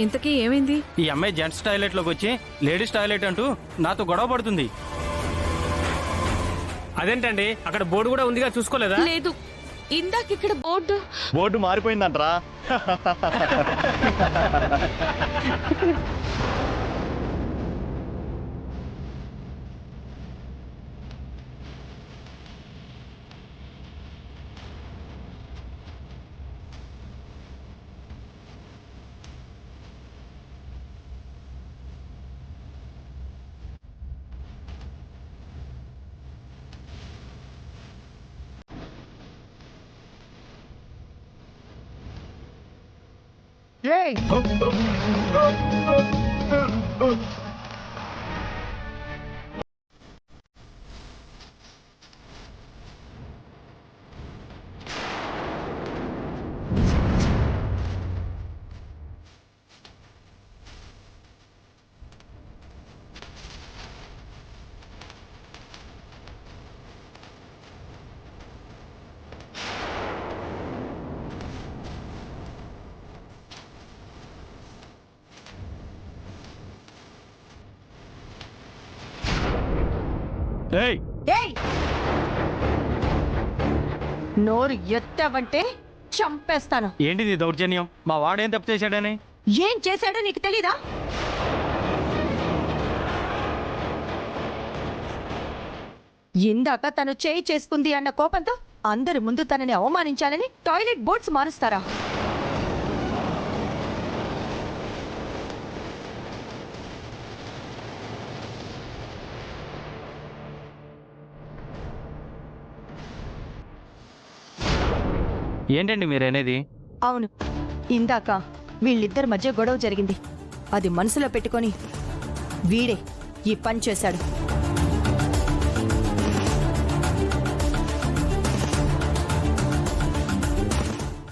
ఇంతకీ ఏమైంది? ఈ అమ్మాయి జెంట్స్ టాయిలెట్ లోకి వచ్చి లేడీస్ టాయిలెట్ అంటూ నాతో గొడవ పడుతుంది. అదేంటండి, అక్కడ బోర్డు కూడా ఉందిగా, చూసుకోలేదా? లేదు, ఇందాక ఇక్కడ బోర్డు మారిపోయిందంటరా. నోరు ఎత్తావంటే చంపేస్తాను. ఏంటిది దౌర్జన్యం? మా వాడేం తప్పు చేశాడని? ఏం చేశాడో నీకు తెలీదా? ఇందాక తను చేయి చేసుకుంది అన్న కోపంతో అందరి ముందు తనని అవమానించాలని టాయిలెట్ బోర్డ్స్ మారుస్తారా? ఏంటండి మీరనేది? అవును, ఇందాక వీళ్ళిద్దరి మధ్య గొడవ జరిగింది. అది మనసులో పెట్టుకొని వీడే ఈ పని చేశాడు.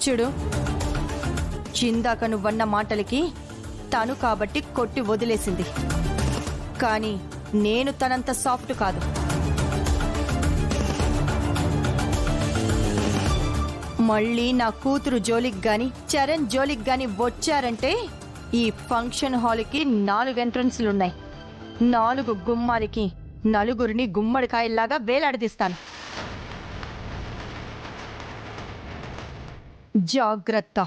చూడు, ఇందాక నువ్వన్న మాటలకి తను కాబట్టి కొట్టి వదిలేసింది, కానీ నేను తనంత సాఫ్ట్ కాదు. మళ్ళీ నా కూతురు జోలికి గాని చరణ్ జోలికి గాని వచ్చారంటే ఈ ఫంక్షన్ హాల్కి 4 ఎంట్రన్స్లున్నాయి. 4 గుమ్మాలకి నలుగురిని గుమ్మడికాయల్లాగా వేలాడదీస్తాను. జాగ్రత్త.